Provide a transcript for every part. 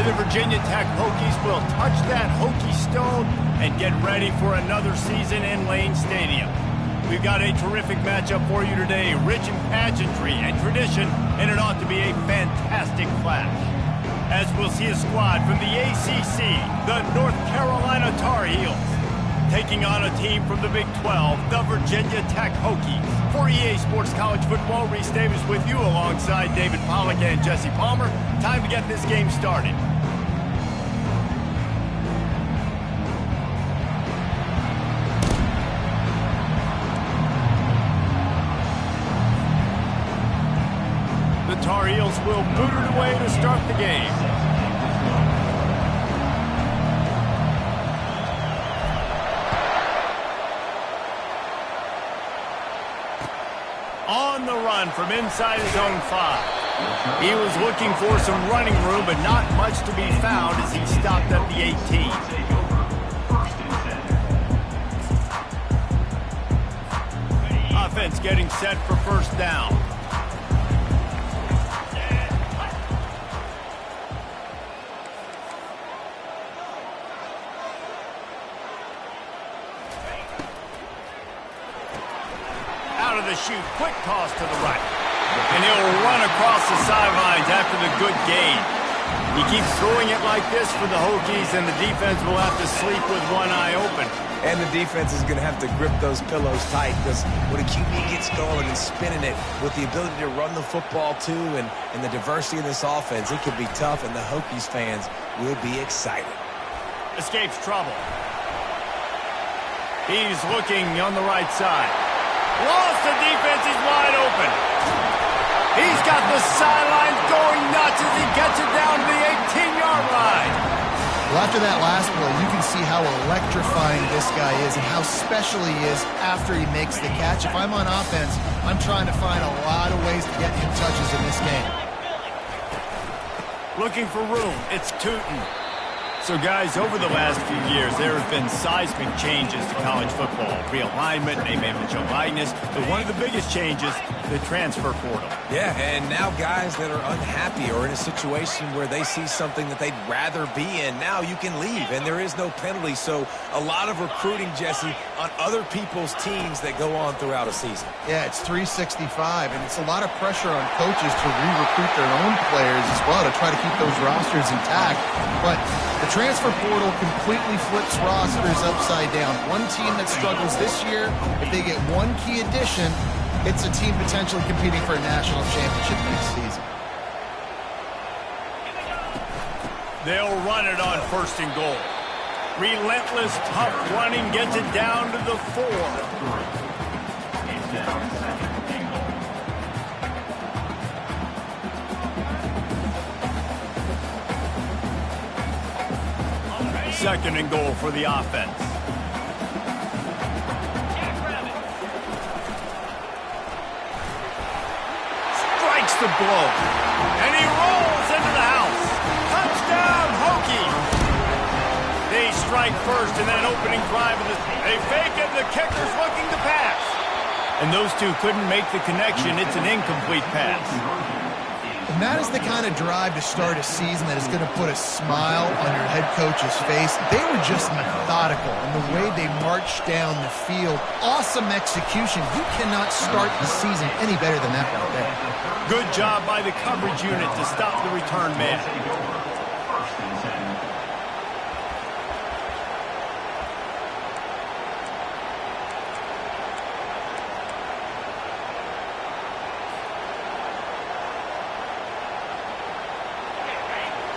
the Virginia Tech Hokies will touch that Hokie stone and get ready for another season in Lane Stadium. We've got a terrific matchup for you today, rich in pageantry and tradition, and it ought to be a fantastic clash. As we'll see a squad from the ACC, the North Carolina Tar Heels, taking on a team from the Big 12, the Virginia Tech Hokies. For EA Sports College Football, Reese Davis with you alongside David Pollack and Jesse Palmer. Time to get this game started. The Tar Heels will boot it away to start the game. On the run from inside his own 5. He was looking for some running room, but not much to be found as he stopped at the 18. Offense getting set for first down. The shoot, quick toss to the right. And he'll run across the sidelines after the good gain. He keeps throwing it like this for the Hokies, and the defense will have to sleep with one eye open. And the defense is going to have to grip those pillows tight, because when a QB gets going and spinning it with the ability to run the football too and the diversity of this offense, it could be tough, and the Hokies fans will be excited. Escapes trouble. He's looking on the right side. Lost the defense, he's wide open. He's got the sidelines going nuts as he gets it down to the 18-yard line. Well, after that last play, you can see how electrifying this guy is and how special he is after he makes the catch. If I'm on offense, I'm trying to find a lot of ways to get him touches in this game. Looking for room, it's Tootin. So, guys, over the last few years, there have been seismic changes to college football. Realignment, name, image, and likeness. But one of the biggest changes, the transfer portal. Yeah, and now guys that are unhappy or in a situation where they see something that they'd rather be in, now you can leave, and there is no penalty. So a lot of recruiting, Jesse, on other people's teams that go on throughout a season. Yeah, it's 365, and it's a lot of pressure on coaches to re-recruit their own players as well to try to keep those rosters intact. But the transfer portal completely flips rosters upside down. One team that struggles this year, if they get one key addition, it's a team potentially competing for a national championship next season. They'll run it on first and goal. Relentless, tough running gets it down to the 4. Second and goal for the offense. Strikes the blow. And he rolls into the house. Touchdown, Hokie. They strike first in that opening drive. They fake it. The kicker's looking to pass. And those two couldn't make the connection. It's an incomplete pass. And that is the kind of drive to start a season that is going to put a smile on your head coach's face. They were just methodical in the way they marched down the field. Awesome execution. You cannot start the season any better than that right there. Good job by the coverage unit to stop the return man.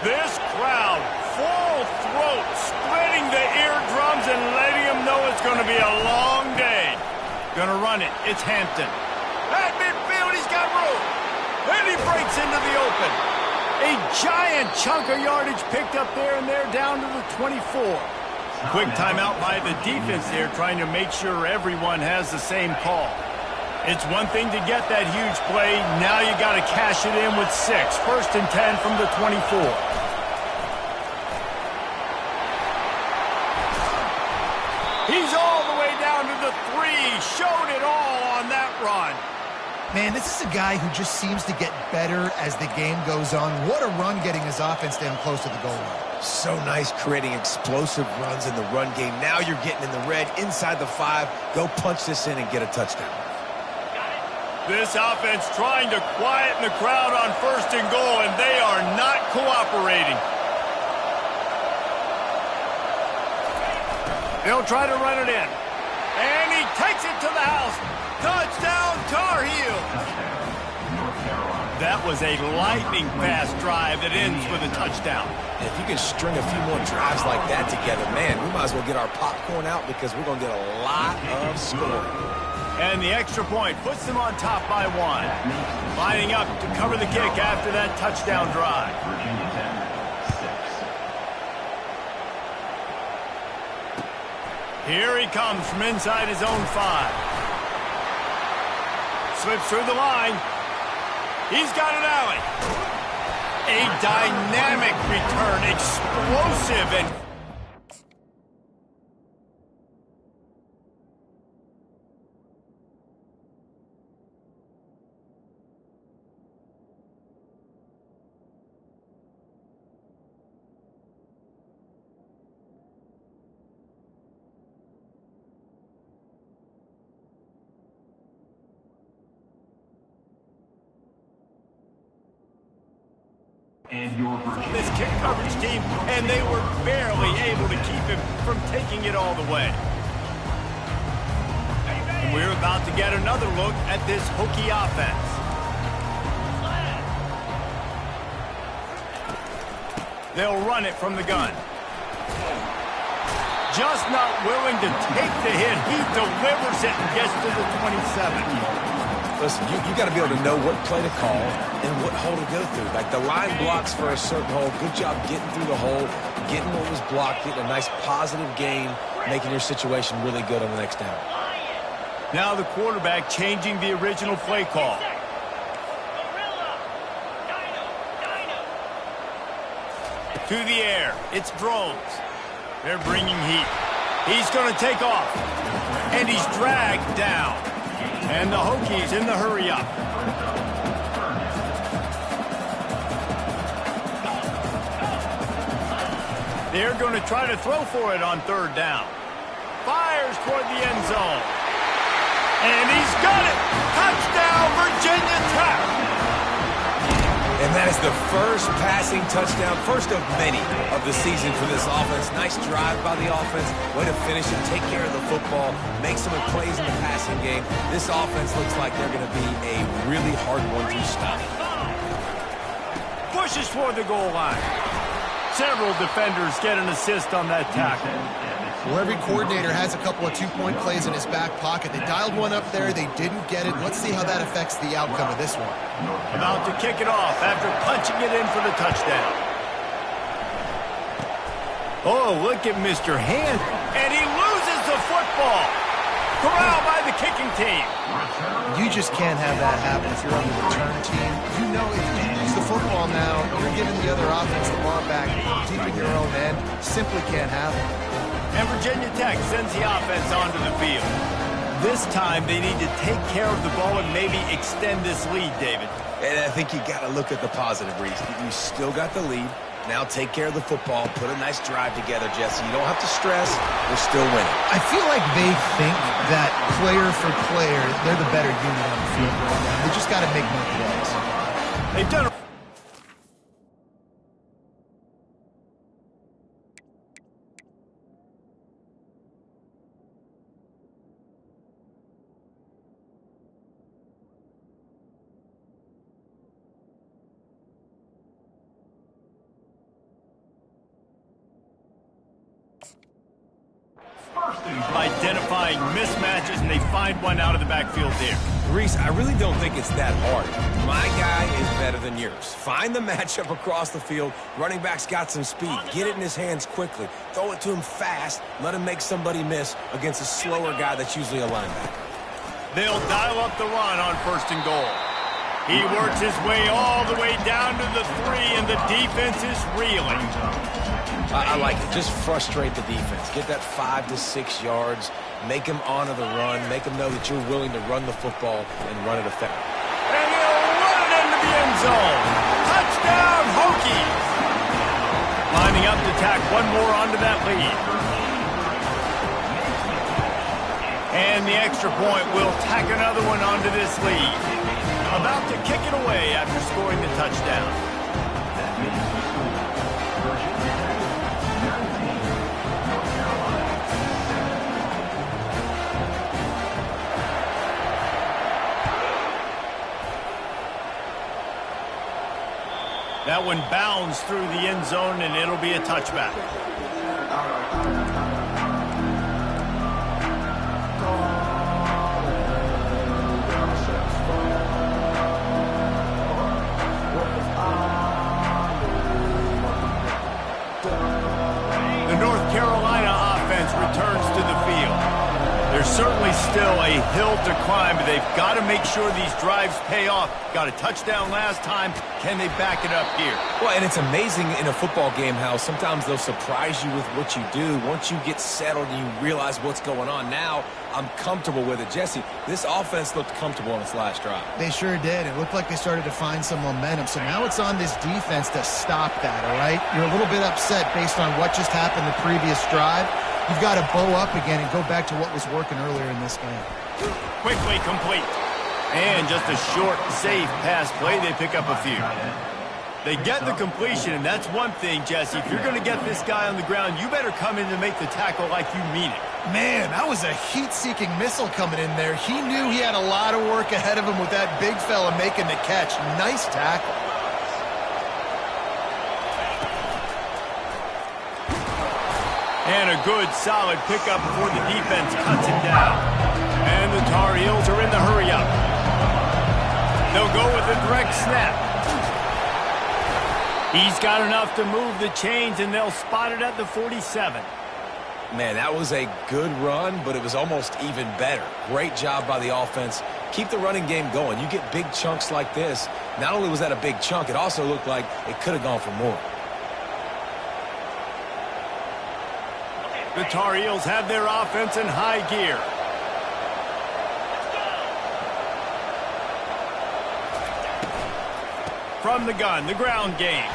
This crowd, full throat, splitting the eardrums and letting them know it's going to be a long day. Going to run it. It's Hampton. At midfield, he's got room. And he breaks into the open. A giant chunk of yardage picked up there, and they're down to the 24. Quick timeout by the defense there, trying to make sure everyone has the same call. It's one thing to get that huge play. Now you got to cash it in with 6. First and 10 from the 24. He's all the way down to the 3. Showed it all on that run. Man, this is a guy who just seems to get better as the game goes on. What a run getting his offense down close to the goal line. So nice creating explosive runs in the run game. Now you're getting in the red inside the 5. Go punch this in and get a touchdown. This offense trying to quieten the crowd on 1st and goal, and they are not cooperating. They'll try to run it in. And he takes it to the house. Touchdown, Tar Heels. That was a lightning-fast drive that ends with a touchdown. If you can string a few more drives like that together, man, we might as well get our popcorn out because we're going to get a lot of scoring. And the extra point puts them on top by 1. Lining up to cover the kick after that touchdown drive. Here he comes from inside his own 5. Slips through the line. He's got an alley. A dynamic return, explosive and... this kick coverage team, and they were barely able to keep him from taking it all the way. And we're about to get another look at this Hokie offense. They'll run it from the gun. Just not willing to take the hit. He delivers it and gets to the 27. Listen, you got to be able to know what play to call and what hole to go through. Like the line blocks for a certain hole. Good job getting through the hole, getting what was blocked, getting a nice positive gain, making your situation really good on the next down. Now the quarterback changing the original play call. To the air, it's drones. They're bringing heat. He's going to take off, and he's dragged down. And the Hokies in the hurry-up. They're going to try to throw for it on 3rd down. Fires toward the end zone. And he's got it! Touchdown, Virginia Tech! And that is the first passing touchdown, first of many of the season for this offense. Nice drive by the offense. Way to finish and take care of the football. Make some plays in the passing game. This offense looks like they're going to be a really hard one to stop. Pushes toward the goal line. Several defenders get an assist on that tackle. Well, every coordinator has a couple of 2-point plays in his back pocket. They dialed one up there. They didn't get it. Let's see how that affects the outcome of this one. About to kick it off after punching it in for the touchdown. Oh, look at Mr. Hand. And he loses the football. Corralled by the kicking team. You just can't have that happen if you're on the return team. You know if you lose the football now, you're giving the other offense the ball back deep in your own end. Simply can't happen. And Virginia Tech sends the offense onto the field. This time, they need to take care of the ball and maybe extend this lead, David. And I think you got to look at the positive, Reese. You still got the lead. Now take care of the football. Put a nice drive together, Jesse. You don't have to stress. We're still winning. I feel like they think that player for player, they're the better unit on the field right now. They just got to make more plays. They've done it. Identifying mismatches, and they find one out of the backfield there. Reese, I really don't think it's that hard. My guy is better than yours. Find the matchup across the field. Running back's got some speed. Get it in his hands quickly. Throw it to him fast. Let him make somebody miss against a slower guy that's usually a linebacker. They'll dial up the run on 1st and goal. He works his way all the way down to the 3, and the defense is reeling. I like it. Just frustrate the defense. Get that 5 to 6 yards. Make them honor the run. Make them know that you're willing to run the football and run it effectively. zone. Touchdown, Hokies! Lining up to tack one more onto that lead. And the extra point will tack another one onto this lead. About to kick it away after scoring the touchdown. That one bounds through the end zone, and it'll be a touchback. The North Carolina offense returns to the field. There's certainly still a hill to climb, but they've got to make sure these drives pay off. Got a touchdown last time. Can they back it up here? Well, and it's amazing in a football game how sometimes they'll surprise you with what you do. Once you get settled and you realize what's going on, now I'm comfortable with it. Jesse, this offense looked comfortable on its last drive. They sure did. It looked like they started to find some momentum. So now it's on this defense to stop that, all right? You're a little bit upset based on what just happened the previous drive. You've got to bow up again and go back to what was working earlier in this game. Quickly complete. And just a short, safe pass play. They pick up a few. They get the completion, and that's one thing, Jesse. If you're going to get this guy on the ground, you better come in to make the tackle like you mean it. Man, that was a heat-seeking missile coming in there. He knew he had a lot of work ahead of him with that big fella making the catch. Nice tackle. And a good, solid pickup before the defense cuts him down. And the Tar Heels are in the hurry-up. They'll go with a direct snap. He's got enough to move the chains, and they'll spot it at the 47. Man, that was a good run, but it was almost even better. Great job by the offense. Keep the running game going. You get big chunks like this. Not only was that a big chunk, it also looked like it could have gone for more. The Tar Heels have their offense in high gear. From the gun, the ground game.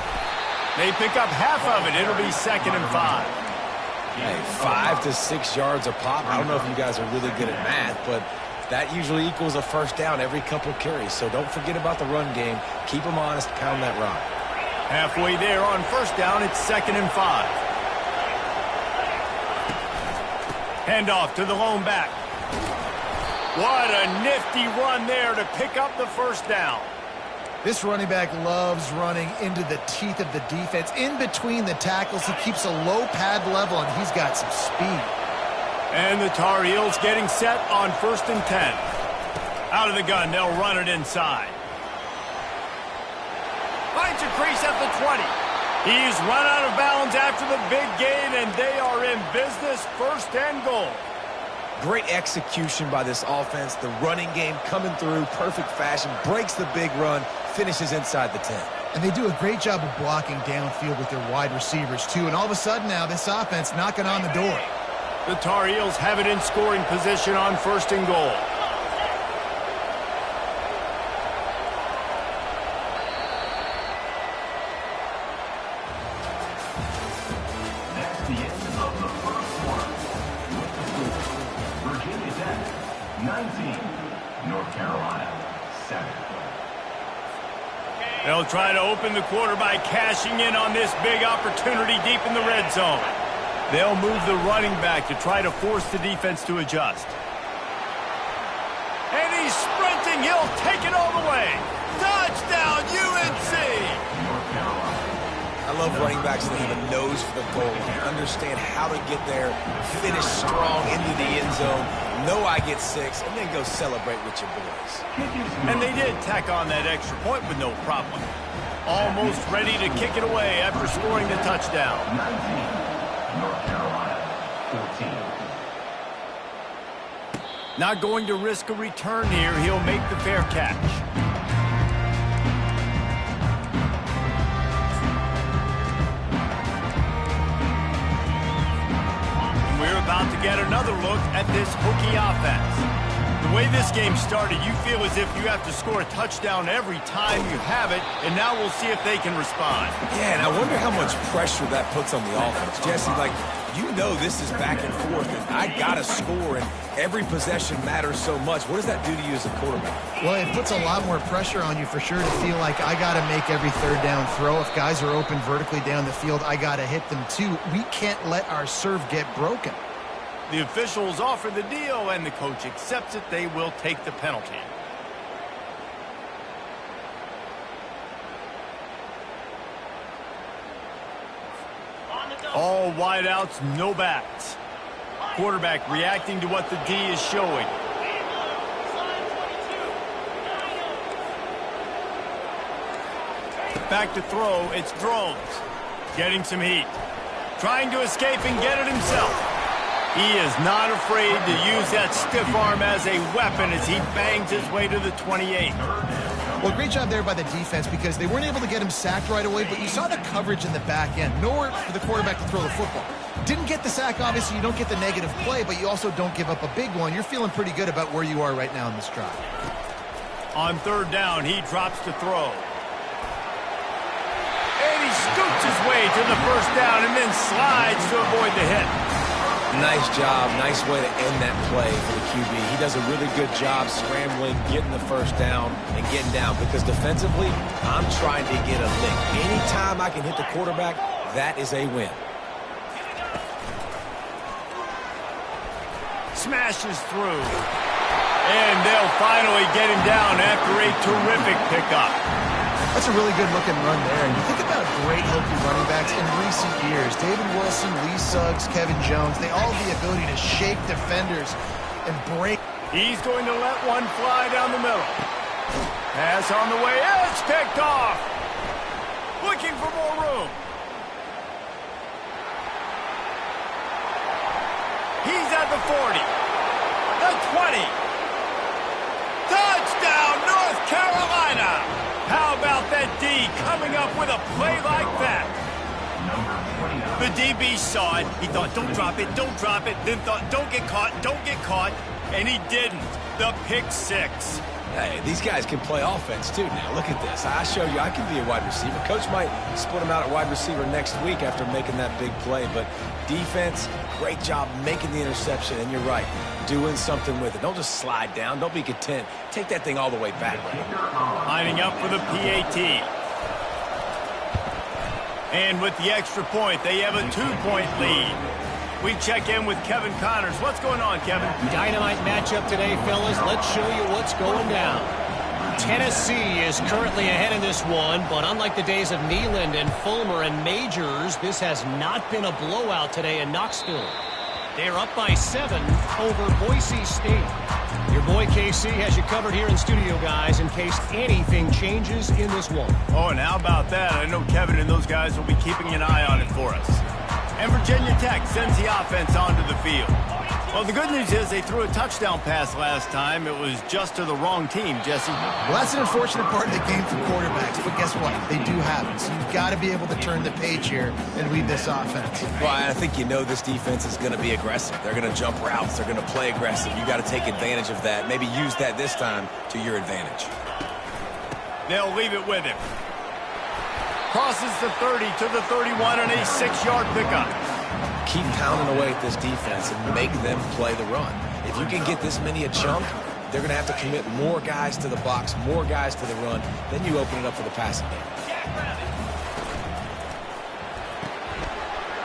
They pick up half of it. It'll be 2nd and 5. Hey, 5 to 6 yards a pop. I don't know if you guys are really good at math, but that usually equals a first down every couple carries. So don't forget about the run game. Keep them honest, pound that rock. Halfway there on first down, it's 2nd and 5. Handoff to the lone back. What a nifty run there to pick up the first down. This running back loves running into the teeth of the defense. In between the tackles, he keeps a low pad level, and he's got some speed. And the Tar Heels getting set on 1st and 10. Out of the gun, they'll run it inside. Finds a crease at the 20. He's run out of bounds after the big gain, and they are in business, 1st and goal. Great execution by this offense. The running game coming through, perfect fashion, breaks the big run, finishes inside the 10. And they do a great job of blocking downfield with their wide receivers, too. And all of a sudden now, this offense knocking on the door. The Tar Heels have it in scoring position on 1st and goal. They'll try to open the quarter by cashing in on this big opportunity deep in the red zone. They'll move the running back to try to force the defense to adjust. And he's sprinting. He'll take it all the way. Touchdown, UNC! I love running backs that have a nose for the goal line. Understand how to get there, finish strong into the end zone, know I get 6, and then go celebrate with your boys. And they did tack on that extra point with no problem. Almost ready to kick it away after scoring the touchdown. 19, North Carolina, 14. Not going to risk a return here. He'll make the fair catch. We're about to get another look at this Hokie offense. The way this game started, you feel as if you have to score a touchdown every time you have it, and now we'll see if they can respond. Yeah, and I wonder how much pressure that puts on the offense. Jesse, like, you know this is back and forth, and I got to score, and every possession matters so much. What does that do to you as a quarterback? Well, it puts a lot more pressure on you for sure to feel like I got to make every third down throw. If guys are open vertically down the field, I got to hit them too. We can't let our serve get broken. The officials offer the deal, and the coach accepts it. They will take the penalty. All wideouts, no backs. Quarterback reacting to what the D is showing. Back to throw, it's Drones. Getting some heat. Trying to escape and get it himself. He is not afraid to use that stiff arm as a weapon as he bangs his way to the 28. Well, great job there by the defense because they weren't able to get him sacked right away, but you saw the coverage in the back end. Nowhere for the quarterback to throw the football. Didn't get the sack, obviously. You don't get the negative play, but you also don't give up a big one. You're feeling pretty good about where you are right now in this drive. On third down, he drops to throw. And he scoots his way to the first down and then slides to avoid the hit. Nice job. Nice way to end that play for the QB. He does a really good job scrambling, getting the first down, and getting down. Because defensively, I'm trying to get a lick. Anytime I can hit the quarterback, that is a win. Smashes through. And they'll finally get him down after a terrific pickup. That's a really good-looking run there. And you think about great Hokie running backs in recent years. David Wilson, Lee Suggs, Kevin Jones, they all have the ability to shake defenders and break. He's going to let one fly down the middle. Pass on the way. It's picked off. Looking for more room. He's at the 40. The 20. Touchdown, North Carolina. How about that D coming up with a play like that? The DB saw it. He thought, don't drop it, don't drop it. Then thought, don't get caught, don't get caught. And he didn't. The pick six. Hey, these guys can play offense, too. Now, look at this. I show you I can be a wide receiver. Coach might split him out at wide receiver next week after making that big play. But defense, great job making the interception. And you're right, doing something with it. Don't just slide down. Don't be content. Take that thing all the way back. Lining up for the PAT. And with the extra point, they have a 2-point lead. We check in with Kevin Connors. What's going on, Kevin? Dynamite matchup today, fellas. Let's show you what's going down. Tennessee is currently ahead in this one, but unlike the days of Neyland and Fulmer and Majors, this has not been a blowout today in Knoxville. They're up by 7 over Boise State. Your boy KC has you covered here in studio, guys, in case anything changes in this one. Oh, and how about that? I know Kevin and those guys will be keeping an eye on it for us. And Virginia Tech sends the offense onto the field. Well, the good news is they threw a touchdown pass last time. It was just to the wrong team, Jesse. Well, that's an unfortunate part of the game for quarterbacks, but guess what? They do have it. So you've got to be able to turn the page here and lead this offense. Well, I think you know this defense is going to be aggressive. They're going to jump routes. They're going to play aggressive. You got to take advantage of that. Maybe use that this time to your advantage. They'll leave it with him. Crosses the 30 to the 31 and a 6-yard pickup. Keep pounding away at this defense and make them play the run. If you can get this many a chunk, they're going to have to commit more guys to the box, more guys to the run. Then you open it up for the passing game.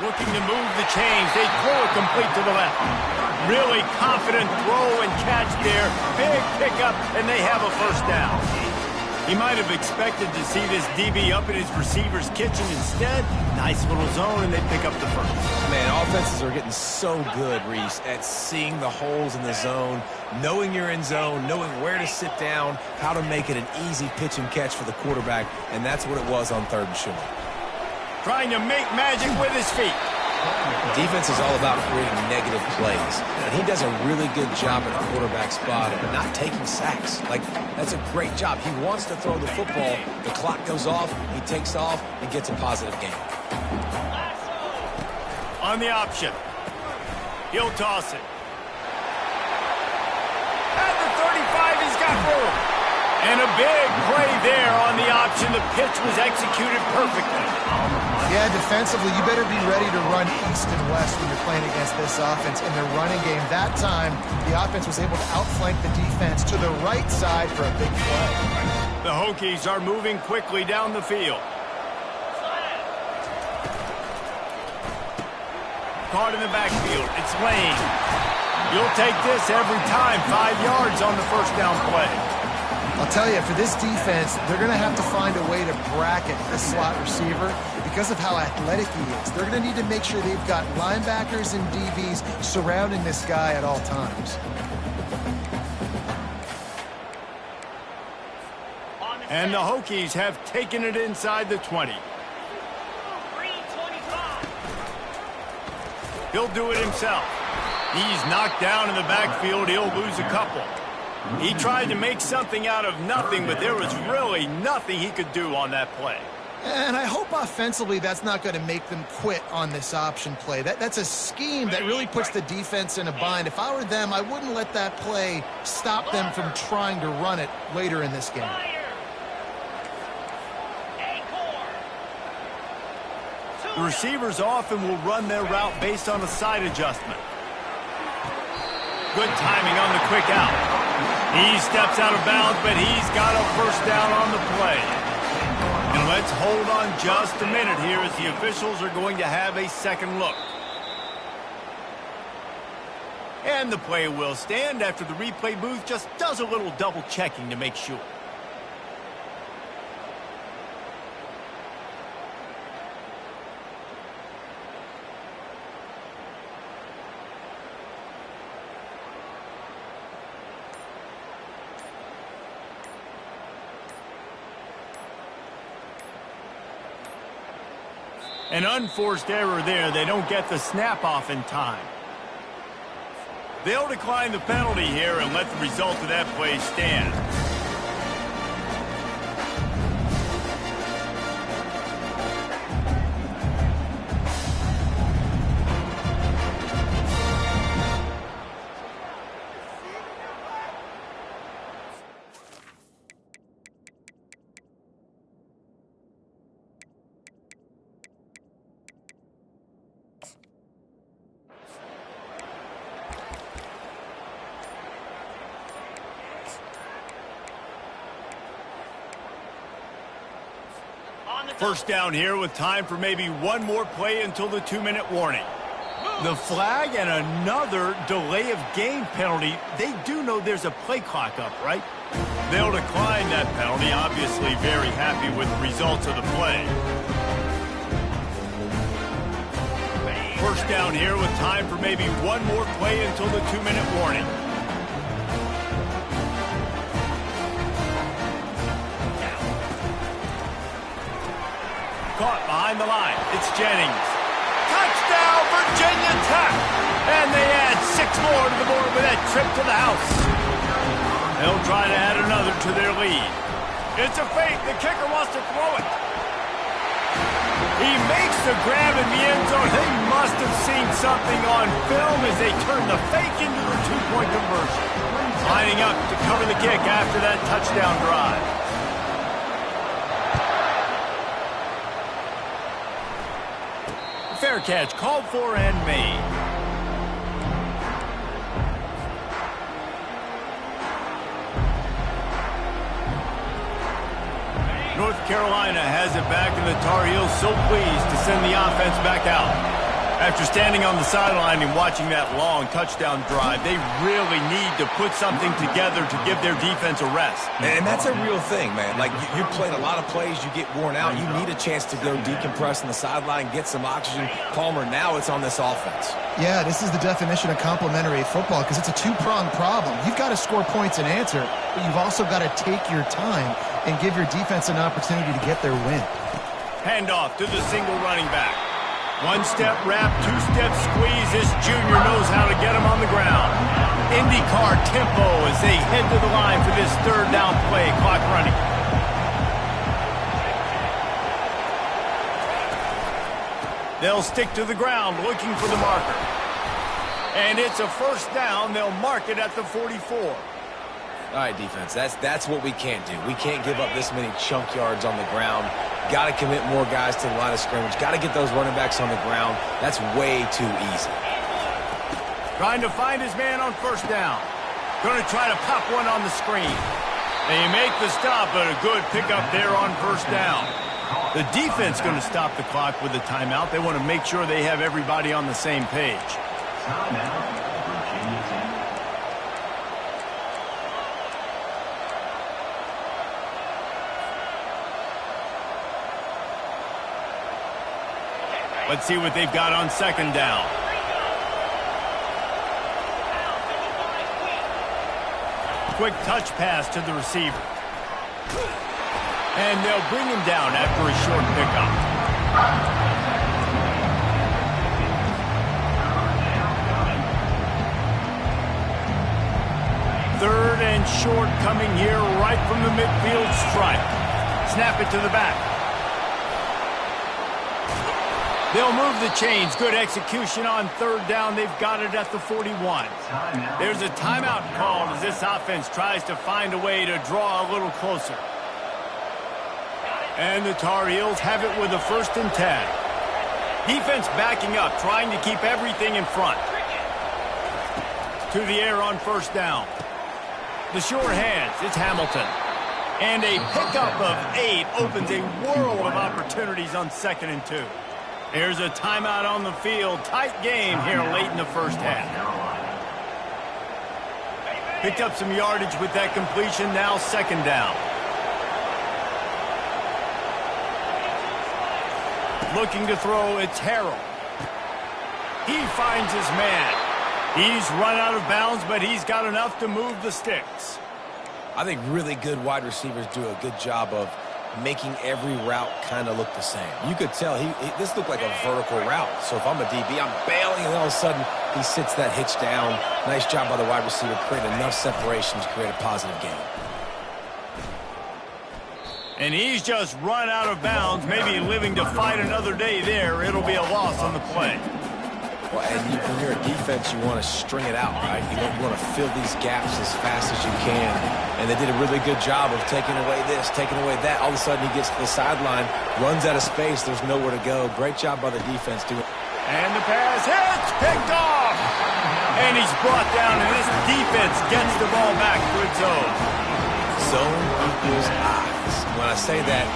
Looking to move the chains. They throw it complete to the left. Really confident throw and catch there. Big pickup, and they have a first down. He might have expected to see this DB up in his receiver's kitchen. Instead, nice little zone, and they pick up the first. Man, offenses are getting so good, Reese, at seeing the holes in the zone, knowing you're in zone, knowing where to sit down, how to make it an easy pitch and catch for the quarterback, and that's what it was on 3rd and short. Trying to make magic with his feet. Defense is all about creating negative plays. And he does a really good job at the quarterback spot of not taking sacks. Like, that's a great job. He wants to throw the football. The clock goes off. He takes off and gets a positive gain. On the option. He'll toss it. At the tackle. And a big play there on the option. The pitch was executed perfectly. Yeah, defensively, you better be ready to run east and west when you're playing against this offense. In their running game, that time, the offense was able to outflank the defense to the right side for a big play. The Hokies are moving quickly down the field. Caught in the backfield. It's Lane. You'll take this every time. 5 yards on the first down play. I'll tell you, for this defense, they're going to have to find a way to bracket this slot receiver because of how athletic he is. They're going to need to make sure they've got linebackers and DBs surrounding this guy at all times. And the Hokies have taken it inside the 20. He'll do it himself. He's knocked down in the backfield. He'll lose a couple. He tried to make something out of nothing, but there was really nothing he could do on that play. And I hope offensively that's not going to make them quit on this option play. That's a scheme that really puts the defense in a bind. If I were them, I wouldn't let that play stop them from trying to run it later in this game. The receivers often will run their route based on a side adjustment. Good timing on the quick out. He steps out of bounds, but he's got a first down on the play. And let's hold on just a minute here as the officials are going to have a second look. And the play will stand after the replay booth just does a little double checking to make sure. An unforced error there. They don't get the snap off in time. They'll decline the penalty here and let the result of that play stand. First down here with time for maybe one more play until the 2-minute warning. The flag and another delay of game penalty. They do know there's a play clock up, right? They'll decline that penalty. Obviously very happy with the results of the play. First down here with time for maybe one more play until the 2-minute warning. Caught behind the line. It's Jennings. Touchdown, Virginia Tech! And they add 6 more to the board with that trip to the house. They'll try to add another to their lead. It's a fake. The kicker wants to throw it. He makes the grab in the end zone. They must have seen something on film as they turn the fake into the 2-point conversion. Lining up to cover the kick after that touchdown drive. Fair catch called for and made. North Carolina has it back, and the Tar Heels so pleased to send the offense back out. After standing on the sideline and watching that long touchdown drive, they really need to put something together to give their defense a rest. And that's a real thing, man. Like, you're playing a lot of plays, you get worn out, you need a chance to go decompress on the sideline, get some oxygen. Palmer, now it's on this offense. Yeah, this is the definition of complementary football because it's a two-pronged problem. You've got to score points and answer, but you've also got to take your time and give your defense an opportunity to get their win. Handoff to the single running back. One-step wrap, two-step squeeze. This junior knows how to get him on the ground. IndyCar tempo as they head to the line for this third down play. Clock running. They'll stick to the ground looking for the marker. And it's a first down. They'll mark it at the 44. All right, defense, that's what we can't do. We can't give up this many chunk yards on the ground. Got to commit more guys to the line of scrimmage. Got to get those running backs on the ground. That's way too easy. Trying to find his man on first down. Going to try to pop one on the screen. They make the stop, but a good pickup there on first down. The defense going to stop the clock with a timeout. They want to make sure they have everybody on the same page. Timeout, Virginia Tech. Let's see what they've got on second down. Quick touch pass to the receiver. And they'll bring him down after a short pickup. Third and short coming here right from the midfield stripe. Snap it to the back. They'll move the chains. Good execution on third down. They've got it at the 41. There's a timeout called as this offense tries to find a way to draw a little closer. And the Tar Heels have it with a 1st and 10. Defense backing up, trying to keep everything in front. To the air on first down. The short hands, it's Hamilton. And a pickup of 8 opens a world of opportunities on 2nd and 2. There's a timeout on the field. Tight game here late in the first half. Picked up some yardage with that completion. Now 2nd down. Looking to throw, it's Harrell. He finds his man. He's run out of bounds, but he's got enough to move the sticks. I think really good wide receivers do a good job of making every route kind of look the same. You could tell this looked like a vertical route. So if I'm a DB, I'm bailing, and all of a sudden he sits that hitch down. Nice job by the wide receiver, create enough separation to create a positive gain. And he's just run out of bounds, maybe living to fight another day there. It'll be a loss on the play. Well, and when you're a defense, you want to string it out, right? You want to fill these gaps as fast as you can. And they did a really good job of taking away this, taking away that. All of a sudden, he gets to the sideline, runs out of space. There's nowhere to go. Great job by the defense doing. And the pass hits, picked off. And he's brought down, and this defense gets the ball back to its own. Zone equals eyes. When I say that,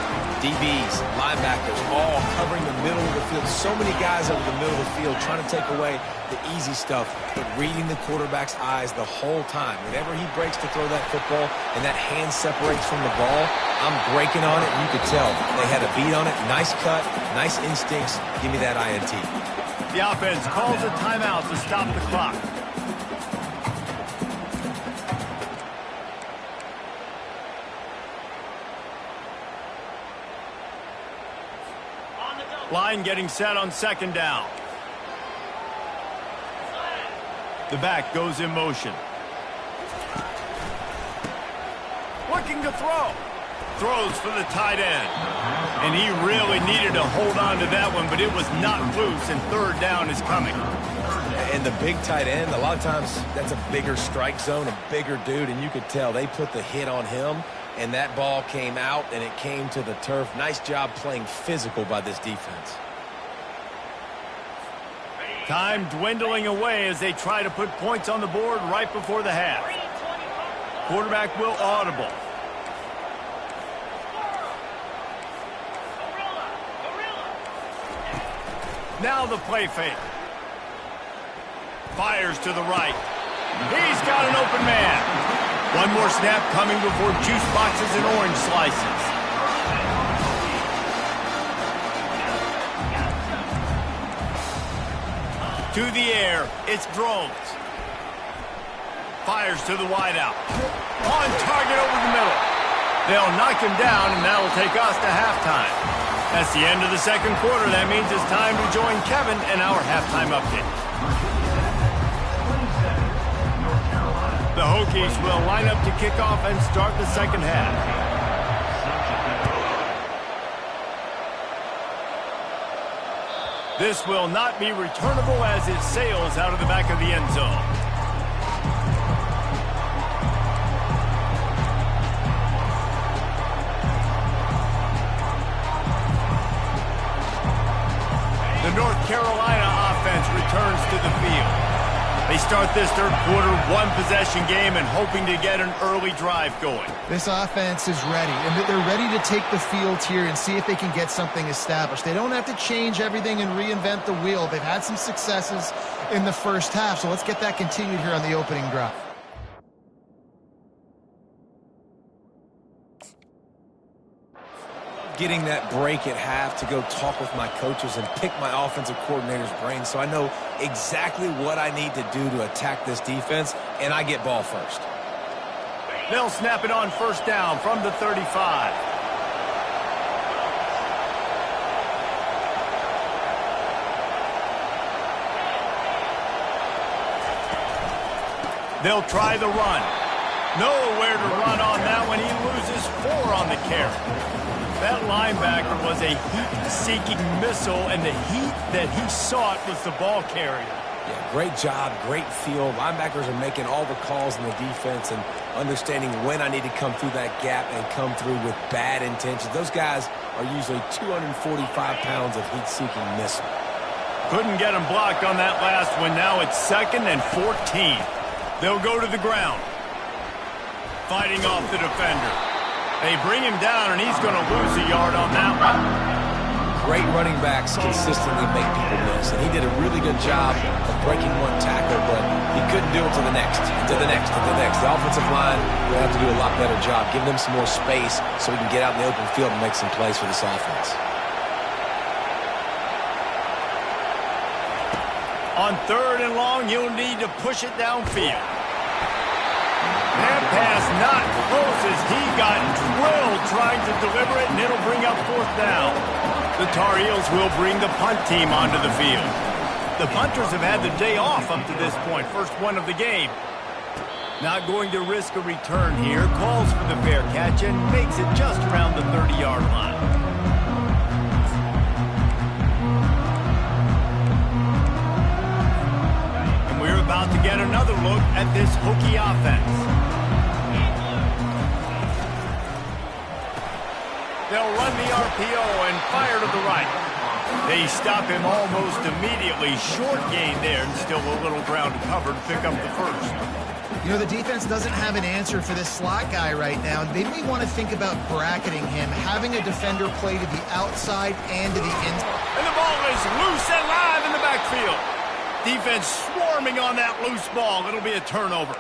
DBs, linebackers, all covering the middle of the field. So many guys over the middle of the field trying to take away the easy stuff, but reading the quarterback's eyes the whole time. Whenever he breaks to throw that football and that hand separates from the ball, I'm breaking on it, and you could tell they had a beat on it. Nice cut, nice instincts. Give me that INT. The offense calls a timeout to stop the clock. Line getting set on 2nd down. The back goes in motion. Looking to throw. Throws for the tight end. And he really needed to hold on to that one, but it was not loose, and 3rd down is coming. And the big tight end, a lot of times that's a bigger strike zone, a bigger dude, and you could tell they put the hit on him. And that ball came out, and it came to the turf. Nice job playing physical by this defense. Time dwindling away as they try to put points on the board right before the half. Quarterback will audible. Now the play fake. Fires to the right. He's got an open man. One more snap coming before juice boxes and orange slices. To the air, it's Drones. Fires to the wideout. On target over the middle. They'll knock him down, and that'll take us to halftime. That's the end of the 2nd quarter. That means it's time to join Kevin in our halftime update. The Hokies will line up to kick off and start the 2nd half. This will not be returnable as it sails out of the back of the end zone. Carolina offense returns to the field. They start this third quarter one-possession game and hoping to get an early drive going. This offense is ready, and they're ready to take the field here and see if they can get something established. They don't have to change everything and reinvent the wheel. They've had some successes in the first half, so let's get that continued here on the opening drive. Getting that break at half to go talk with my coaches and pick my offensive coordinator's brain so I know exactly what I need to do to attack this defense, and I get ball first. They'll snap it on first down from the 35. They'll try the run. Nowhere to run on that one. He loses 4 on the carry. That linebacker was a heat-seeking missile, and the heat that he sought was the ball carrier. Yeah, great job, great feel. Linebackers are making all the calls in the defense and understanding when I need to come through that gap and come through with bad intentions. Those guys are usually 245 pounds of heat-seeking missile. Couldn't get him blocked on that last one. Now it's 2nd and 14. They'll go to the ground. Fighting off the defender. They bring him down, and he's going to lose a yard on that one. Great running backs consistently make people miss, and he did a really good job of breaking one tackle, but he couldn't do it to the next, to the next, to the next. The offensive line will have to do a lot better job, giving them some more space so we can get out in the open field and make some plays for this offense. On 3rd and long, you'll need to push it downfield. That pass not close as he got drilled trying to deliver it, and it'll bring up 4th down. The Tar Heels will bring the punt team onto the field. The punters have had the day off up to this point, first one of the game. Not going to risk a return here, calls for the fair catch and makes it just around the 30-yard line. And we're about to get another look at this Hokie offense. They'll run the RPO and fire to the right. They stop him almost immediately. Short gain there and still a little ground to cover to pick up the first. You know, the defense doesn't have an answer for this slot guy right now. They may want to think about bracketing him, having a defender play to the outside and to the inside. And the ball is loose and live in the backfield. Defense swarming on that loose ball. It'll be a turnover.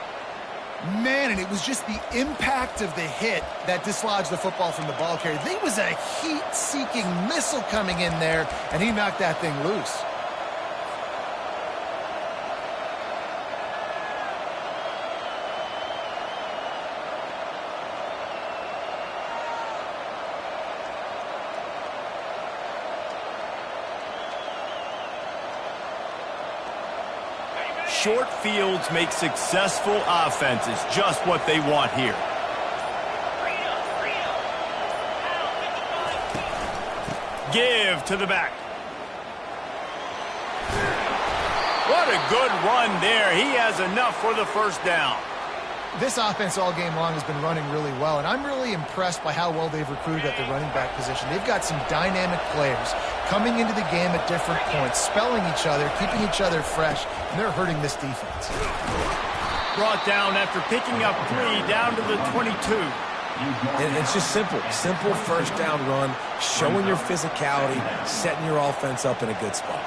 Man, and it was just the impact of the hit that dislodged the football from the ball carrier. There was a heat-seeking missile coming in there, and he knocked that thing loose. Short fields make successful offenses just what they want here. Give to the back. What a good run there. He has enough for the first down. This offense all game long has been running really well, and I'm really impressed by how well they've recruited at the running back position. They've got some dynamic players coming into the game at different points, spelling each other, keeping each other fresh, and they're hurting this defense. Brought down after picking up 3 down to the 22. And it's just simple first down run, showing your physicality, setting your offense up in a good spot.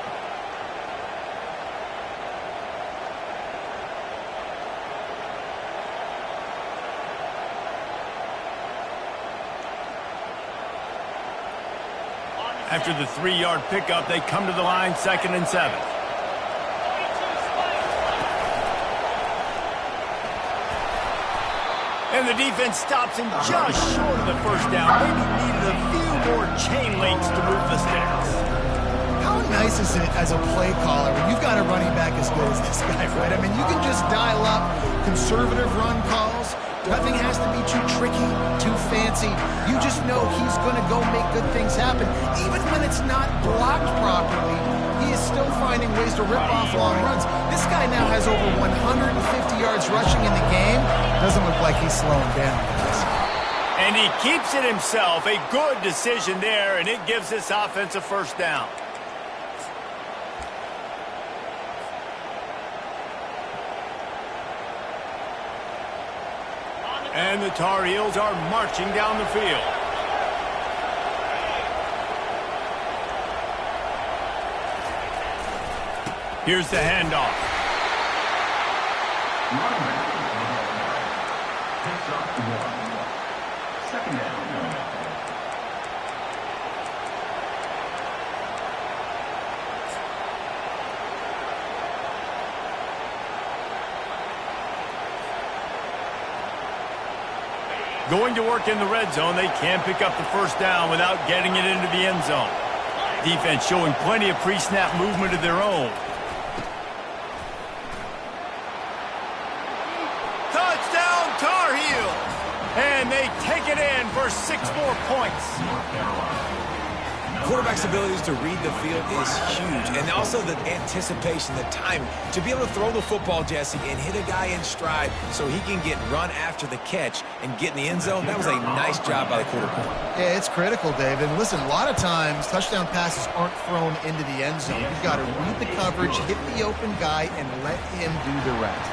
After the 3-yard pickup, they come to the line, 2nd and 7. And the defense stops him just short of the first down. Maybe needed a few more chain links to move the sticks. How nice is it as a play caller when you've got a running back as good as this guy, right? I mean, you can just dial up conservative run calls. Nothing has to be too tricky, too fancy. You just know he's going to go make good things happen. Even when it's not blocked properly, he is still finding ways to rip off long runs. This guy now has over 150 yards rushing in the game. Doesn't look like he's slowing down, guys. And he keeps it himself. A good decision there, and it gives this offense a first down. And the Tar Heels are marching down the field. Here's the handoff. Picks up 1. Second down. Going to work in the red zone, they can pick up the first down without getting it into the end zone. Defense showing plenty of pre-snap movement of their own. Touchdown, Tar Heels! And they take it in for 6 more points. Quarterback's abilities to read the field is huge, and also the anticipation, the timing. To be able to throw the football, Jesse, and hit a guy in stride so he can get run after the catch and get in the end zone, that was a nice job by the quarterback. Yeah, it's critical, Dave. And listen, a lot of times touchdown passes aren't thrown into the end zone. You've got to read the coverage, hit the open guy, and let him do the rest.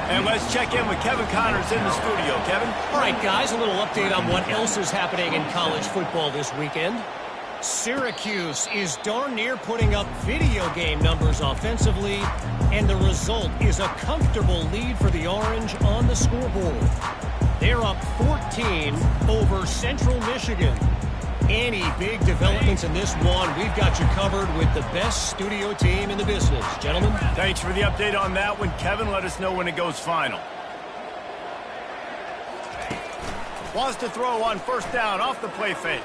And let's check in with Kevin Connors in the studio. Kevin? All right, guys, a little update on what else is happening in college football this weekend. Syracuse is darn near putting up video game numbers offensively, and the result is a comfortable lead for the Orange on the scoreboard. They're up 14 over Central Michigan. Any big developments in this one, we've got you covered with the best studio team in the business. Gentlemen? Thanks for the update on that one, Kevin. Let us know when it goes final. Wants to throw on first down off the play fake.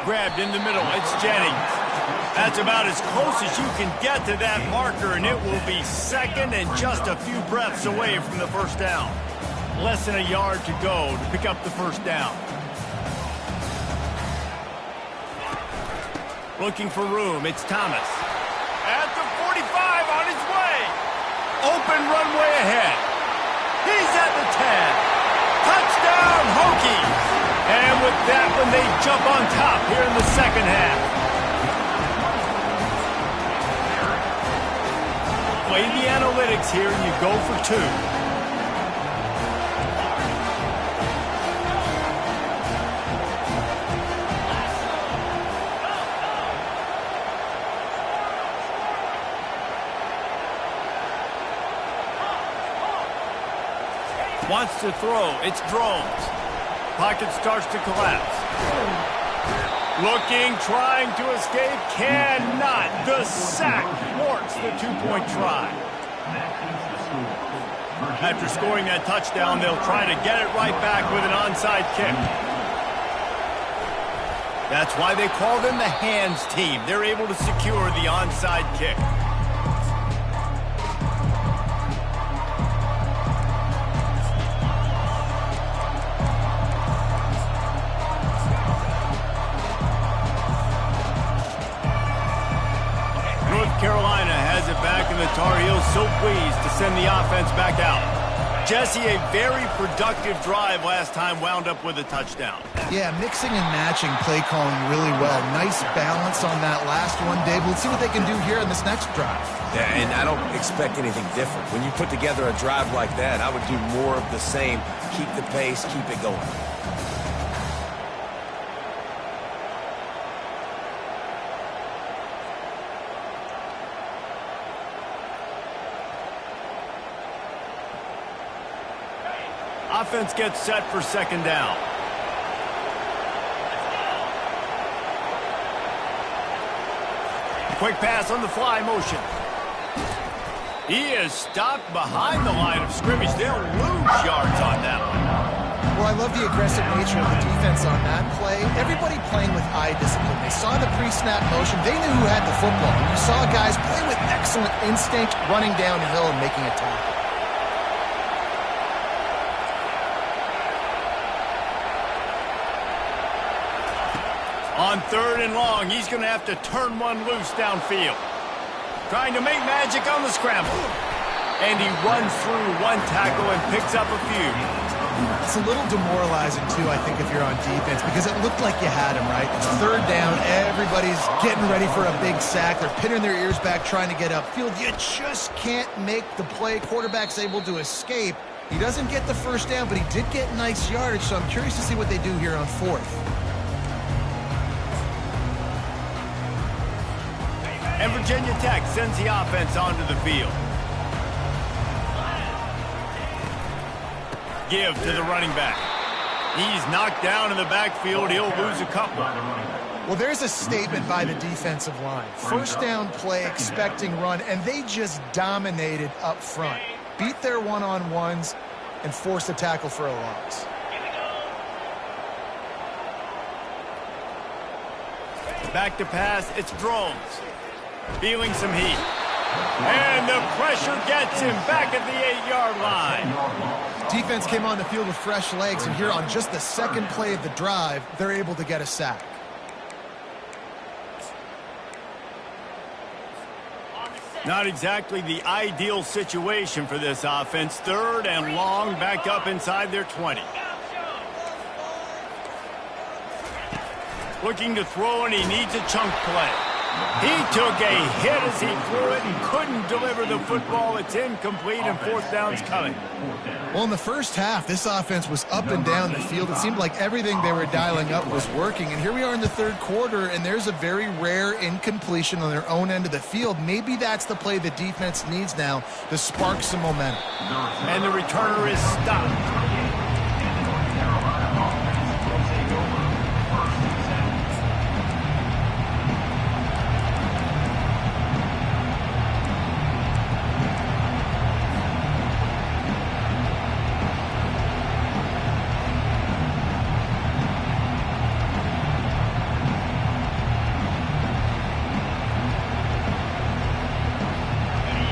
Grabbed in the middle. It's Jennings. That's about as close as you can get to that marker, and it will be second and just a few breaths away from the first down. Less than a yard to go to pick up the first down. Looking for room. It's Thomas. At the 45 on his way. Open runway ahead. He's at the 10. Touchdown, Hokies. And with that one, they jump on top here in the second half. Play the analytics here, and you go for 2. Wants to throw. It's Drones. Pocket starts to collapse. Looking, trying to escape, cannot. The sack thwarts the 2-point try. After scoring that touchdown, they'll try to get it right back with an onside kick. That's why they call them the hands team. They're able to secure the onside kick. Carolina has it back, and the Tar Heels so pleased to send the offense back out. Jesse, a very productive drive last time wound up with a touchdown. Yeah, mixing and matching play calling really well. Nice balance on that last one, Dave. Let's see what they can do here in this next drive. Yeah, and I don't expect anything different. When you put together a drive like that, I would do more of the same. Keep the pace, keep it going. Offense gets set for second down. Quick pass on the fly motion. He is stopped behind the line of scrimmage. They'll lose yards on that one. Well, I love the aggressive nature of the defense on that play. Everybody playing with eye discipline. They saw the pre-snap motion. They knew who had the football. And you saw guys play with excellent instinct, running downhill and making a tackle. On third and long, he's going to have to turn one loose downfield. Trying to make magic on the scramble. And he runs through one tackle and picks up a few. It's a little demoralizing, too, I think, if you're on defense, because it looked like you had him, right? It's third down. Everybody's getting ready for a big sack. They're pinning their ears back, trying to get upfield. You just can't make the play. Quarterback's able to escape, He doesn't get the first down, but he did get nice yardage, so I'm curious to see what they do here on 4th. And Virginia Tech sends the offense onto the field. Give to the running back. He's knocked down in the backfield. He'll lose a couple. Well, there's a statement by the defensive line. First down play, expecting run, and they just dominated up front. Beat their one-on-ones and forced a tackle for a loss. Back to pass, it's Drones. Feeling some heat. And the pressure gets him back at the 8-yard line. Defense came on the field with fresh legs, and here on just the second play of the drive, they're able to get a sack. Not exactly the ideal situation for this offense. 3rd and long, back up inside their 20. Looking to throw, and he needs a chunk play. He took a hit as he threw it and couldn't deliver the football. It's incomplete, and 4th down's coming. Well, in the first half, this offense was up and down the field. It seemed like everything they were dialing up was working. And here we are in the 3rd quarter, and there's a very rare incompletion on their own end of the field. Maybe that's the play the defense needs now to spark some momentum. And the returner is stopped.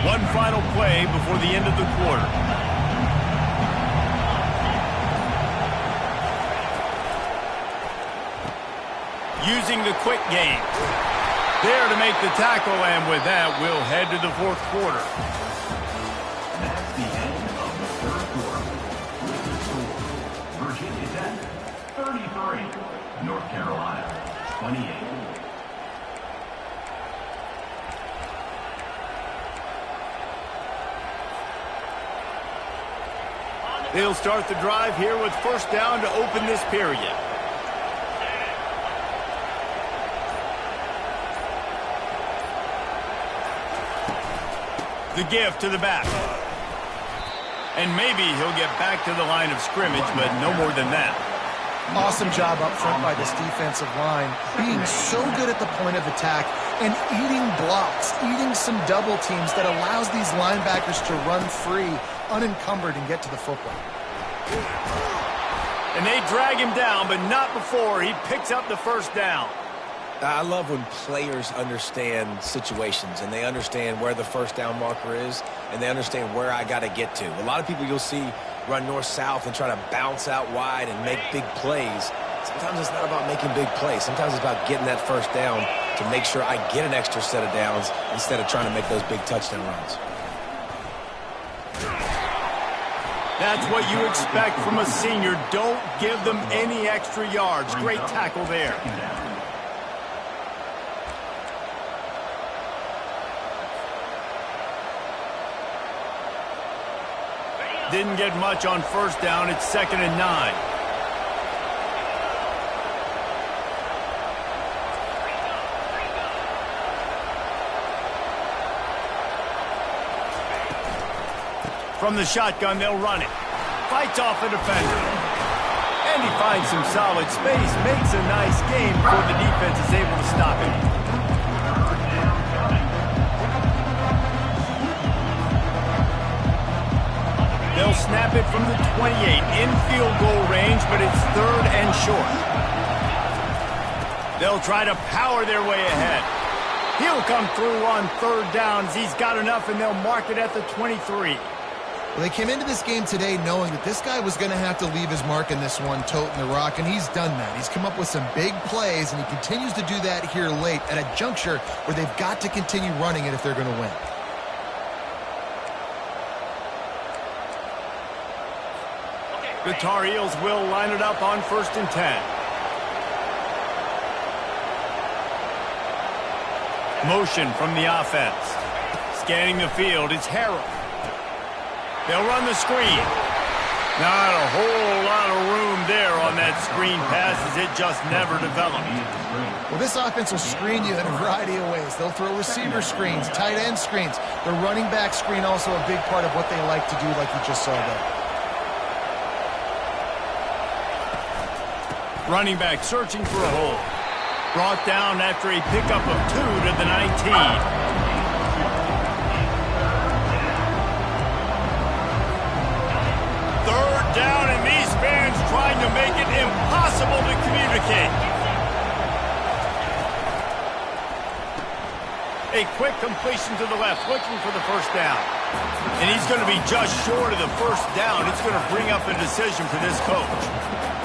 One final play before the end of the quarter. Using the quick game. There to make the tackle, and with that, we'll head to the 4th quarter. That's the end of the 3rd quarter. With the score, Virginia Tech 33, North Carolina 28. They'll start the drive here with 1st down to open this period. The give to the back. And maybe he'll get back to the line of scrimmage, but no more than that. Awesome job up front by this defensive line, being so good at the point of attack and eating blocks, eating some double teams that allows these linebackers to run free, unencumbered, and get to the football. And they drag him down, but not before he picks up the 1st down. I love when players understand situations and they understand where the 1st down marker is and they understand where I got to get to. A lot of people you'll see run north-south and try to bounce out wide and make big plays. Sometimes it's not about making big plays. Sometimes it's about getting that 1st down to make sure I get an extra set of downs instead of trying to make those big touchdown runs. That's what you expect from a senior. Don't give them any extra yards. Great tackle there. Didn't get much on 1st down. It's 2nd and 9. From the shotgun, they'll run it. Fights off a defender. And he finds some solid space. Makes a nice game before the defense is able to stop him. They'll snap it from the 28 in field goal range, but it's 3rd and short. They'll try to power their way ahead. He'll come through on 3rd downs. He's got enough, and they'll mark it at the 23. Well, they came into this game today knowing that this guy was going to have to leave his mark in this one, toting the rock, and he's done that. He's come up with some big plays, and he continues to do that here late at a juncture where they've got to continue running it if they're going to win. The Tar Heels will line it up on 1st and 10. Motion from the offense. Scanning the field, it's Harrell. They'll run the screen. Not a whole lot of room there on that screen pass as it just never developed. Well, this offense will screen you in a variety of ways. They'll throw receiver screens, tight end screens. The running back screen also a big part of what they like to do, like you just saw there. Running back searching for a hole. Brought down after a pickup of 2 to the 19. Down, and these fans trying to make it impossible to communicate. A quick completion to the left, looking for the first down. And he's going to be just short of the first down. It's going to bring up a decision for this coach.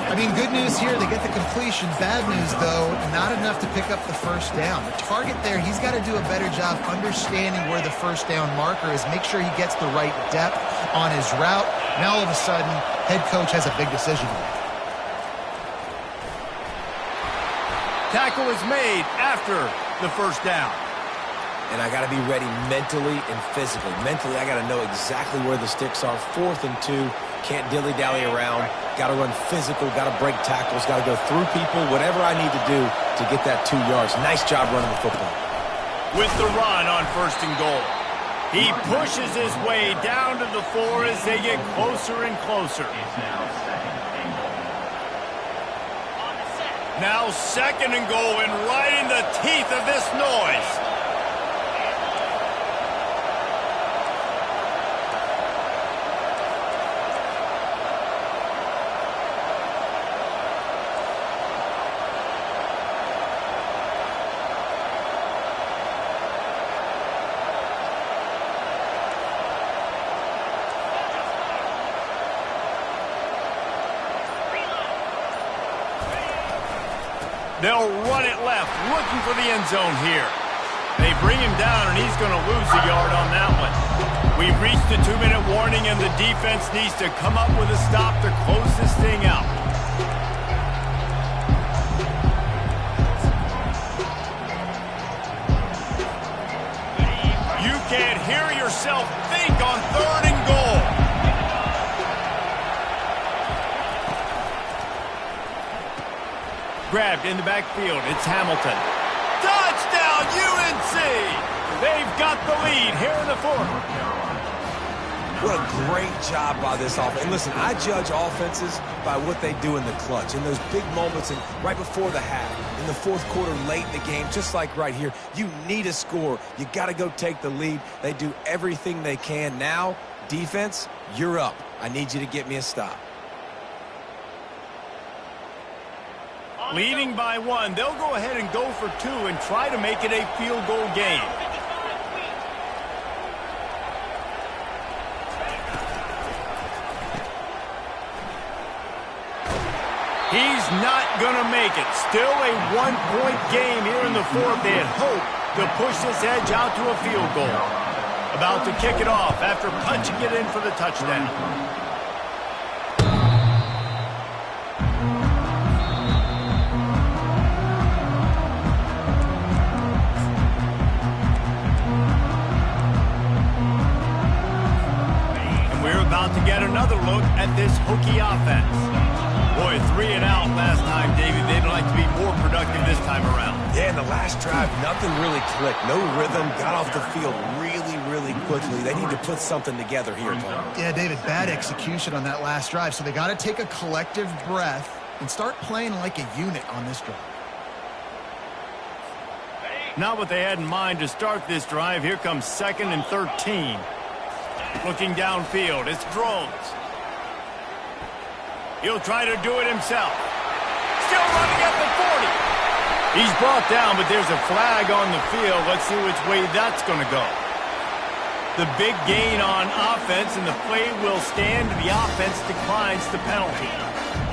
I mean, good news here, they get the completion. Bad news, though, not enough to pick up the first down. The target there, he's got to do a better job understanding where the first down marker is, make sure he gets the right depth on his route. Now, all of a sudden, head coach has a big decision to make. Tackle is made after the first down. And I got to be ready mentally and physically. Mentally, I got to know exactly where the sticks are. 4th and 2. Can't dilly-dally around. Got to run physical. Got to break tackles. Got to go through people. Whatever I need to do to get that 2 yards. Nice job running the football. With the run on 1st and goal. He pushes his way down to the 4 as they get closer and closer. Now 2nd and goal, and right in the teeth of this noise. They'll run it left, looking for the end zone here. They bring him down, and he's going to lose a yard on that one. We've reached the 2-minute warning, and the defense needs to come up with a stop to close this thing out. You can't hear yourself think on 3rd and goal. Grabbed in the backfield. It's Hamilton. Touchdown, UNC! They've got the lead here in the 4th. What a great job by this offense. And listen, I judge offenses by what they do in the clutch, in those big moments and right before the half, in the 4th quarter, late in the game, just like right here. You need a score. You got to go take the lead. They do everything they can. Now, defense, you're up. I need you to get me a stop. Leading by 1, they'll go ahead and go for 2 and try to make it a field goal game. He's not going to make it. Still a 1-point game here in the 4th. They had hoped to push this edge out to a field goal. About to kick it off after punching it in for the touchdown. To get another look at this Hokie offense. Boy, 3 and out last time, David. They'd like to be more productive this time around. Yeah, in the last drive, nothing really clicked. No rhythm. Got off the field really quickly. They need to put something together here, Tom. Yeah, David, bad execution on that last drive. So they got to take a collective breath and start playing like a unit on this drive. Not what they had in mind to start this drive. Here comes 2nd and 13. Looking downfield, it's Drones. He'll try to do it himself. Still running at the 40. He's brought down, but there's a flag on the field. Let's see which way that's going to go. The big gain on offense, and the play will stand. The offense declines the penalty.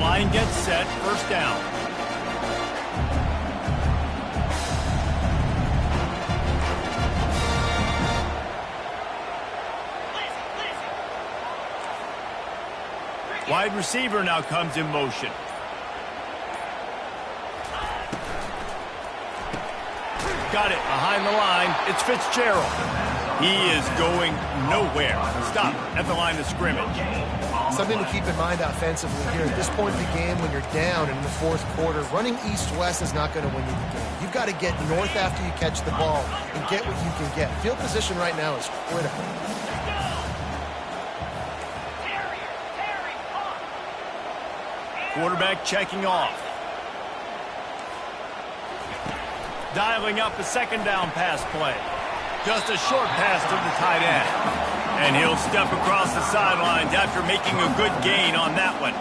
Line gets set, 1st down. Wide receiver now comes in motion. Got it behind the line. It's Fitzgerald. He is going nowhere. Stop at the line of scrimmage. Something to keep in mind offensively here. At this point in the game, when you're down in the fourth quarter, running east-west is not going to win you the game. You've got to get north after you catch the ball and get what you can get. Field position right now is critical. Quarterback checking off. Dialing up a second down pass play. Just a short pass to the tight end. And he'll step across the sidelines after making a good gain on that one.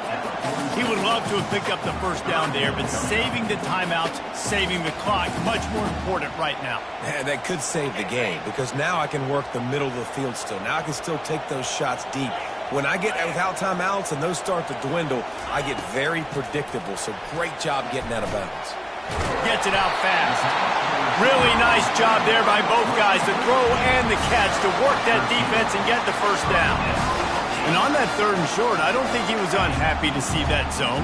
He would love to have picked up the first down there, but saving the timeouts, saving the clock, much more important right now. Yeah, that could save the game because now I can work the middle of the field still. Now I can still take those shots deep. When I get without timeouts and those start to dwindle, I get very predictable. So great job getting out of bounds. Gets it out fast. Really nice job there by both guys, the throw and the catch, to work that defense and get the first down. And on that third and short, I don't think he was unhappy to see that zone.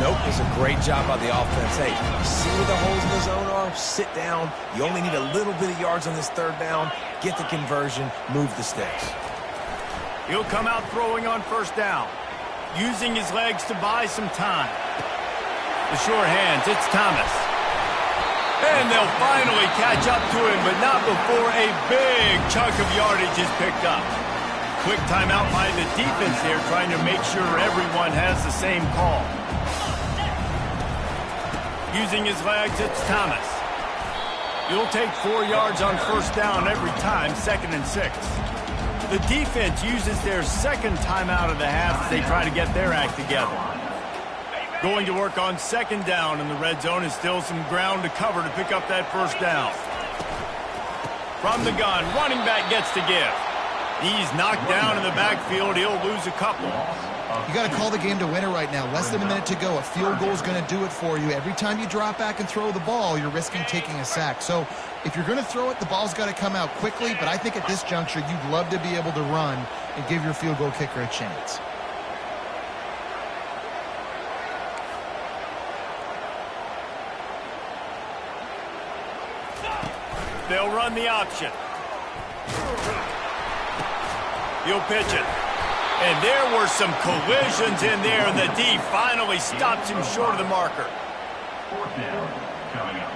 Nope, it's a great job by the offense. Hey, you see where the holes in the zone are? Sit down. You only need a little bit of yards on this third down. Get the conversion. Move the sticks. He'll come out throwing on first down, using his legs to buy some time. The sure hands, it's Thomas. And they'll finally catch up to him, but not before a big chunk of yardage is picked up. Quick timeout by the defense there, trying to make sure everyone has the same call. Using his legs, it's Thomas. He'll take 4 yards on first down every time, 2nd and 6. The defense uses their second timeout of the half as they try to get their act together. Going to work on second down in the red zone is still some ground to cover to pick up that first down. From the gun, running back gets to give. He's knocked down in the backfield. He'll lose a couple. You got to call the game to win it right now. Less than a minute to go. A field goal is going to do it for you. Every time you drop back and throw the ball, you're risking taking a sack. So if you're going to throw it, the ball's got to come out quickly. But I think at this juncture, you'd love to be able to run and give your field goal kicker a chance. They'll run the option. He'll pitch it. And there were some collisions in there, and the D finally stops him short of the marker. Fourth down coming up.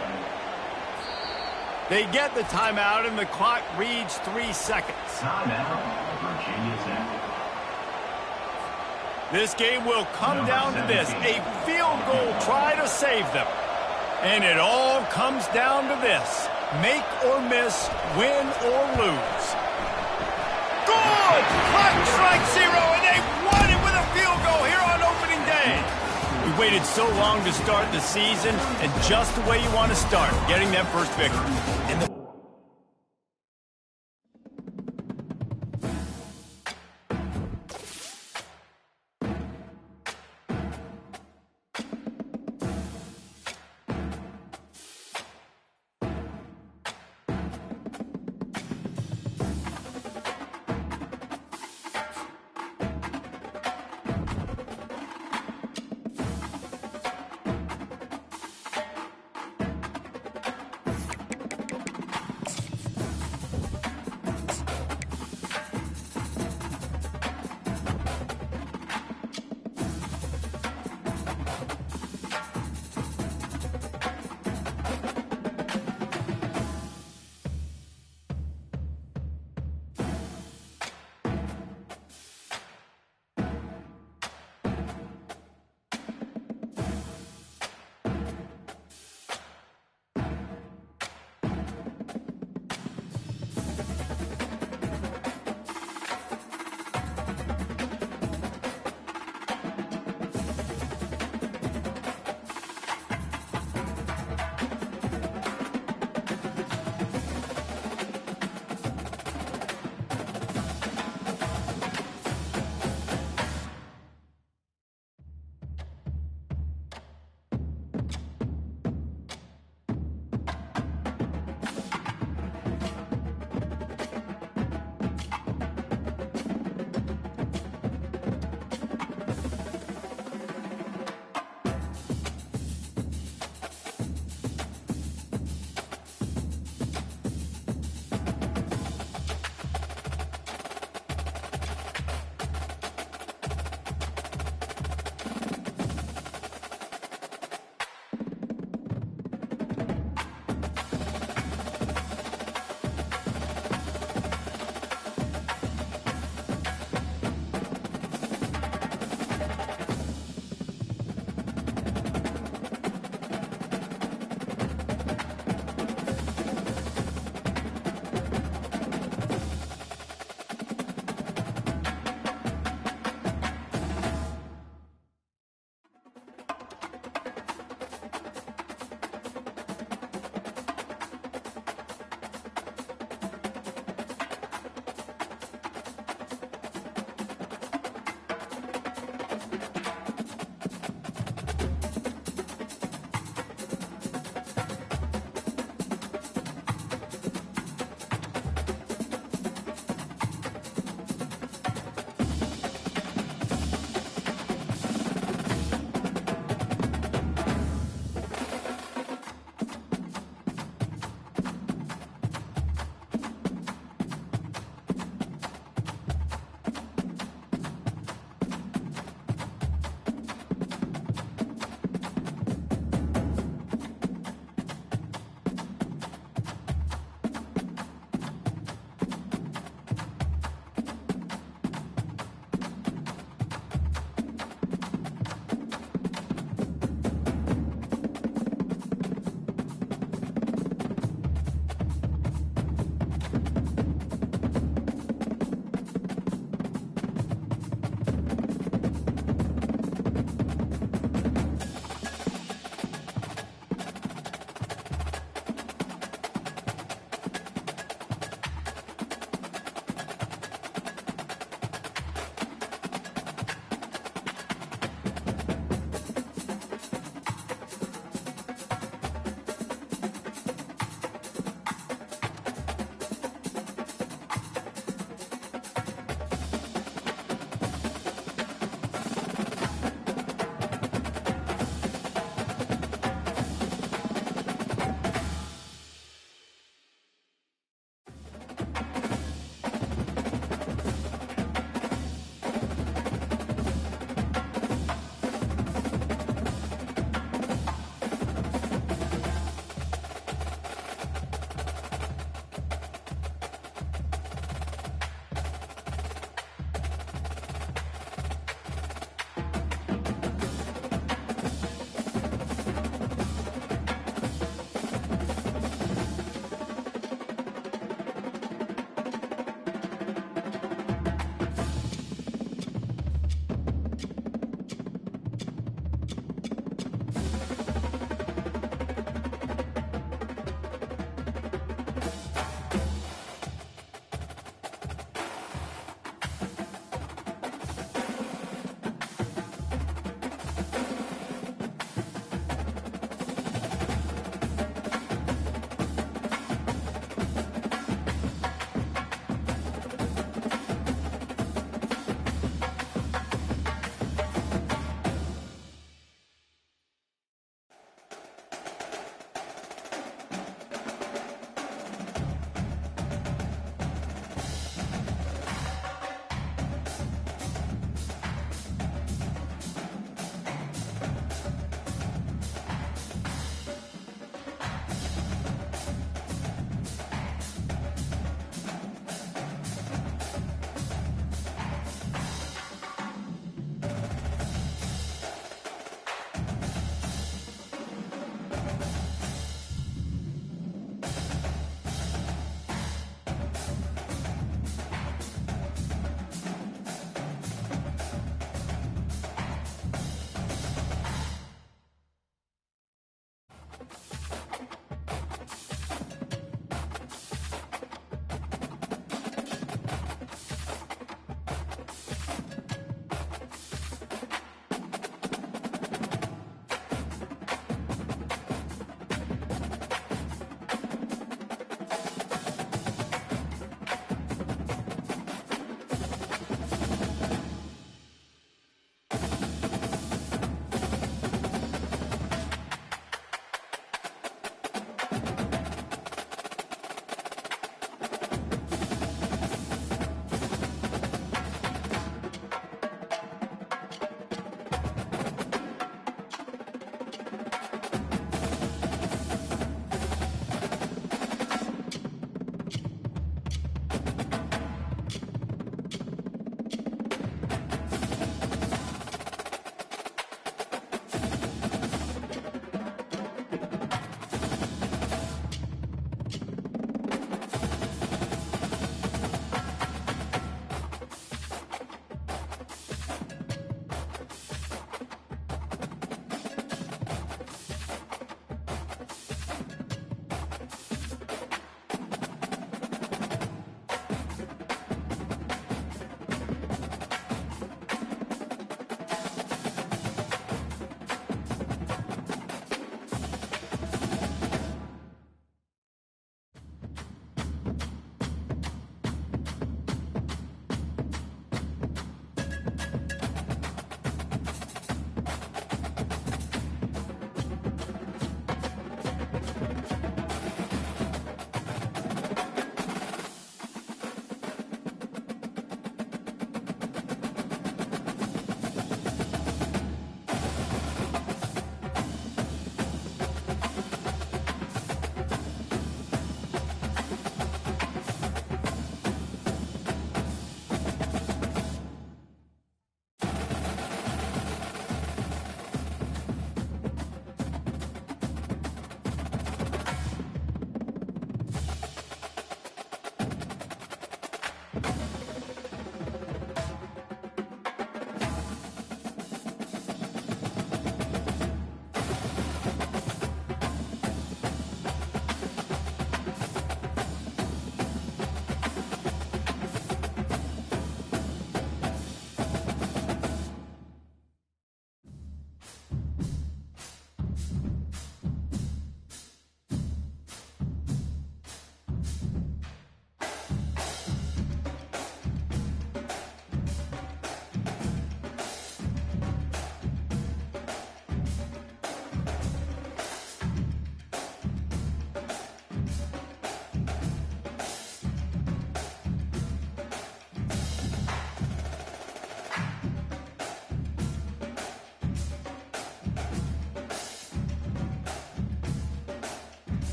They get the timeout, and the clock reads 3 seconds. Timeout, Virginia Tech. This game will come down to this. A field goal try to save them. And it all comes down to this. Make or miss, win or lose. Good! Clock strikes 0, and they won it with a field goal here on opening day. We waited so long to start the season, and just the way you want to start, getting that first victory. And the